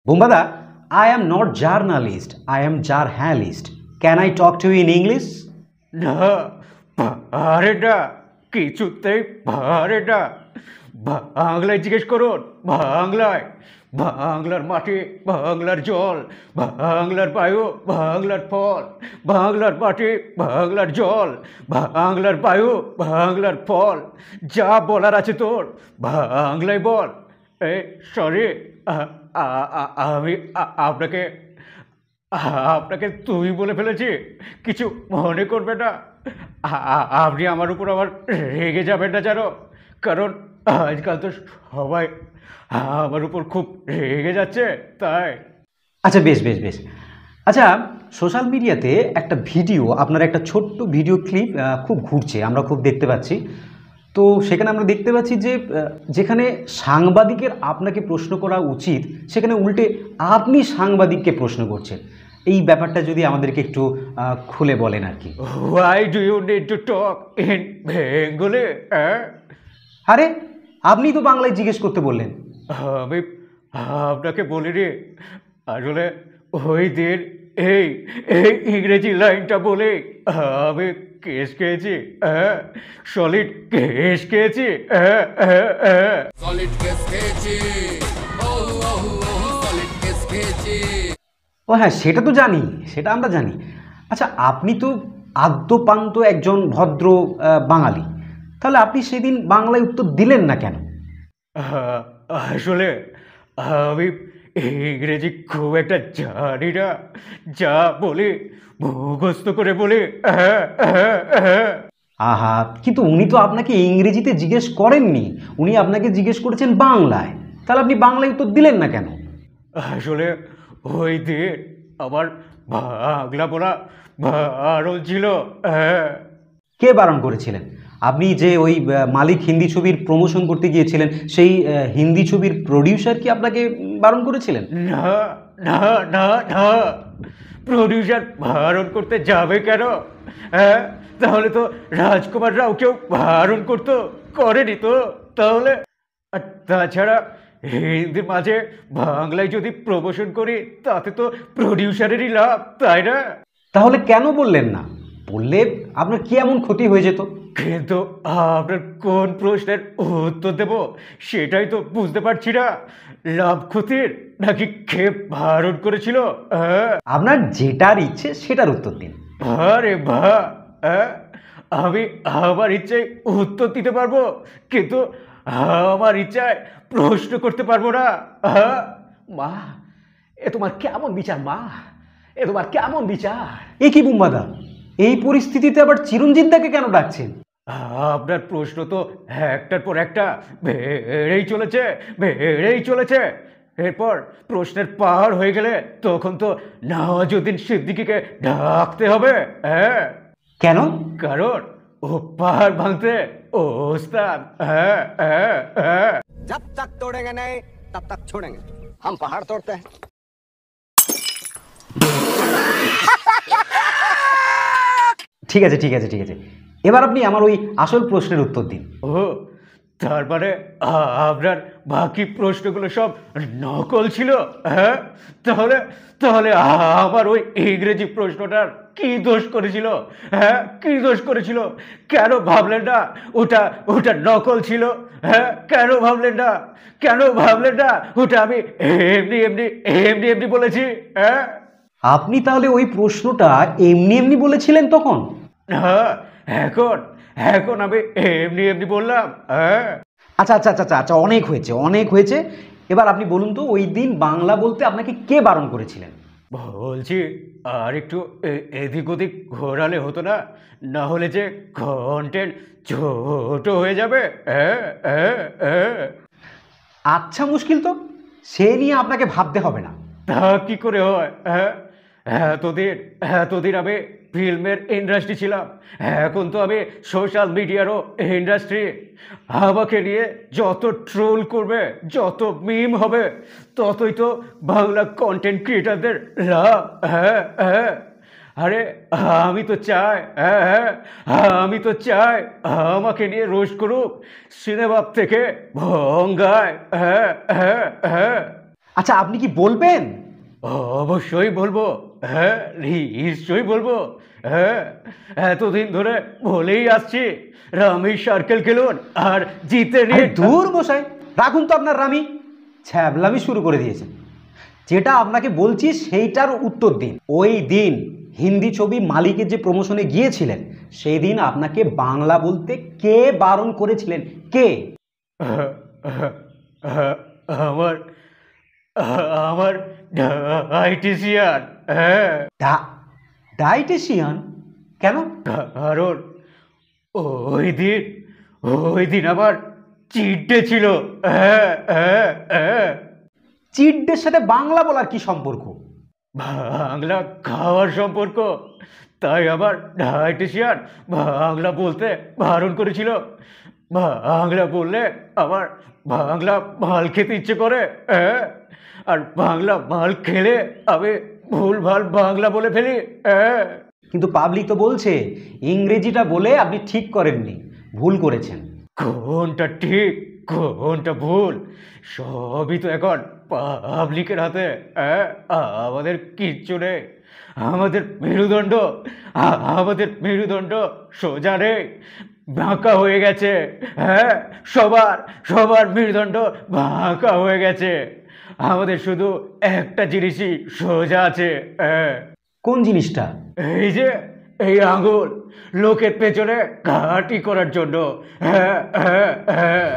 Bumbada, I am not journalist. I am journalist. Can I talk to you in English? না পারে না, কিছুতেই পারে না। বাংলায় জিজ্ঞেস করুন, বাংলায়। বাংলার মাটি, বাংলার জল, বাংলার বায়ু, বাংলার ফল। বাংলার মাটি, বাংলার জল, বাংলার বায়ু, বাংলার ফল। যা বলার আছে তোর বাংলায় বল। এই সরি, আমি আপনাকে আপনাকে তুই বলে ফেলেছি, কিছু মনে করবে না। আপনি আমার উপর আবার রেগে যাবেন না জানো, কারণ আজকাল তো সবাই আমার উপর খুব রেগে যাচ্ছে, তাই। আচ্ছা, বেশ বেশ বেশ। আচ্ছা, সোশ্যাল মিডিয়াতে একটা ভিডিও, আপনার একটা ছোট্ট ভিডিও ক্লিপ খুব ঘুরছে, আমরা খুব দেখতে পাচ্ছি। তো সেখানে আমরা দেখতে পাচ্ছি যে যেখানে সাংবাদিকের আপনাকে প্রশ্ন করা উচিত, সেখানে উল্টে আপনি সাংবাদিককে প্রশ্ন করছেন। এই ব্যাপারটা যদি আমাদেরকে একটু খুলে বলেন আর কি। Why do you need to talk in Bengali? আরে, আপনি তো বাংলায় জিজ্ঞেস করতে বললেন। আমি আপনাকে বলিনি, আসলে ওই দিন এই এই ইংরেজি লাইনটা বলে আমি কেস খেয়েছি, সলিড কেস খেয়েছি। সলিড কেস খেয়েছি, সলিড কেস খেয়েছি। ও হ্যাঁ, সেটা তো জানি, সেটা আমরা জানি। আচ্ছা, আপনি তো আদ্যোপান্ত একজন ভদ্র বাঙালি, তাহলে আপনি সেদিন বাংলায় উত্তর দিলেন না কেন? আসলে আমি ইংরেজি খুব একটা জানি না, যা বলি মুখস্থ করে বলি। আহা, কিন্তু উনি তো আপনাকে ইংরেজিতে জিজ্ঞেস করেননি, উনি আপনাকে জিজ্ঞেস করেছেন বাংলায়, তাহলে আপনি বাংলায় উত্তর দিলেন না কেন? আসলে ওই দিন আমার বাংলা বলা বারণ ছিল। কে বারণ করেছিলেন? আপনি যে ওই মালিক হিন্দি ছবির প্রমোশন করতে গিয়েছিলেন, সেই হিন্দি ছবির প্রডিউসার কি আপনাকে বারণ করেছিলেন? না না না না, প্রডিউসার বারণ করতে যাবে কেন? হ্যাঁ, তাহলে তো রাজকুমার রাও কেউ বারণ করতো, করেনি তো। তাহলে আর তাছাড়া হিন্দির মাঝে বাংলায় যদি প্রমোশন করি, তাতে তো প্রডিউসারেরই লাভ, তাই না? তাহলে কেন বললেন না? বললে আপনার কি এমন ক্ষতি হয়ে যেত? কিন্তু আপনার কোন প্রশ্নের উত্তর দেব সেটাই তো বুঝতে পারছি না। লাভ ক্ষতির নাকি খেপ বারণ করেছিল? আপনার যেটার ইচ্ছে সেটার উত্তর দিন। আরে বা, আমি আমার ইচ্ছায় উত্তর দিতে পারবো, কিন্তু আমার ইচ্ছায় প্রশ্ন করতে পারবো না। মা, এ তোমার কেমন বিচার মা? এ তোমার কেমন বিচার? এ কি বুম্বাদা, এই পরিস্থিতিতে আবার চিরঞ্জিতদাকে কেন ডাকছেন? আপনার প্রশ্ন তো একটার পর একটা বেড়েই চলেছে, বেড়েই চলেছে। এরপর প্রশ্নের পাহাড় হয়ে গেলে তখন তো নওয়াজুদ্দিন সিদ্দিকীকে ডাকতে হবে। হ্যাঁ, কেন? কারণ ও পাহাড় ভাঙতে ওস্তাদ। হ্যাঁ হ্যাঁ হ্যাঁ। जब तक तोड़ेंगे नहीं तब तक छोड़ेंगे, हम पहाड़ तोड़ते हैं। ঠিক আছে ঠিক আছে ঠিক আছে, এবার আপনি আমার ওই আসল প্রশ্নের উত্তর দিন। ও, তার মানে আপনার বাকি প্রশ্নগুলো সব নকল ছিল? হ্যাঁ, তাহলে তাহলে আমার ওই ইংরেজি প্রশ্নটার কি দোষ করেছিল? হ্যাঁ, কি দোষ করেছিল? কেন ভাবলেন না ওটা ওটা নকল ছিল? হ্যাঁ, কেন ভাবলেন না? কেন ভাবলেন না ওটা আমি এমনি এমনি এমনি এমনি বলেছি? হ্যাঁ, আপনি তাহলে ওই প্রশ্নটা এমনি এমনি বলেছিলেন তখন? হ্যাঁ, এখন এখন আমি এমনি এমনি বললাম? হ্যাঁ। আচ্ছা আচ্ছা আচ্ছা আচ্ছা আচ্ছা, অনেক হয়েছে অনেক হয়েছে। এবার আপনি বলুন তো, ওই দিন বাংলা বলতে আপনাকে কে বারণ করেছিলেন? বলছি, আর একটু এদিক ওদিক ঘোরালে হতো না? না হলে যে কন্টেন্ট ছোট হয়ে যাবে। আচ্ছা, মুশকিল তো, সে নিয়ে আপনাকে ভাবতে হবে না। তা কি করে হয়? এতদিন এতদিন আমি ফিল্মের ইন্ডাস্ট্রি ছিলাম, এখন তো আমি সোশ্যাল মিডিয়ারও ইন্ডাস্ট্রি। আমাকে নিয়ে যত ট্রোল করবে, যত মিম হবে, ততই তো বাংলা কন্টেন্ট ক্রিয়েটারদের লাভ। হ্যাঁ হ্যাঁ, আরে আমি তো চাই, হ্যাঁ হ্যাঁ, আমি তো চাই আমাকে নিয়ে রোস্ট করুক, সিনেমা থেকে ভঙ্গায়। হ্যাঁ হ্যাঁ হ্যাঁ। আচ্ছা আপনি কি বলবেন? অবশ্যই বলবো, হ্যাঁ নিশ্চয়ই বলবো। হ্যাঁ, এতদিন ধরে বলেই আসছি রামি সার্কেল খেলুন আর জিতে আরে নিন। দূর মশাই, রাখুন তো আপনার রামি, ছ্যাবলামি শুরু করে দিয়েছেন। যেটা আপনাকে বলছি সেইটার উত্তর দিন। ওই দিন হিন্দি ছবি মালিকের যে প্রমোশনে গিয়েছিলেন, সেই দিন আপনাকে বাংলা বলতে কে বারণ করেছিলেন? কে? আমার আমার ডায়েটিশিয়ান। হ্যাঁ, ডায়েটিশিয়ান? কেন? কারণ ওই দিন আমার চিট ডে ছিল। হ্যাঁ হ্যাঁ হ্যাঁ। চিট ডের সাথে বাংলা বলার কি সম্পর্ক? বাংলা খাওয়ার সম্পর্ক, তাই আমার ডায়েটিশিয়ান বাংলা বলতে বারণ করেছিল। বাংলা বললে আমার বাংলা মাল খেতে ইচ্ছে করে। হ্যাঁ, আর বাংলা মাল খেলে আমি ভুলভাল বাংলা বলে ফেলি। হ্যাঁ, কিন্তু পাবলিক তো বলছে ইংরেজিটা বলে আপনি ঠিক করেননি, ভুল করেছেন। কোনটা ঠিক কোনটা ভুল সবই তো এখন পাবলিকের হাতে। হ্যাঁ, আমাদের কিচ্ছু নেই। আমাদের মেরুদণ্ড সোজা নেই, বাঁকা হয়ে গেছে। হ্যাঁ, সবার মেরুদণ্ড বাঁকা হয়ে গেছে। আমাদের শুধু একটা জিনিসই সোজা আছে। হ্যাঁ, কোন জিনিসটা? এই আঙুল লোকের পেছনে ঘাঁটি করার জন্য। হ্যাঁ হ্যাঁ হ্যাঁ।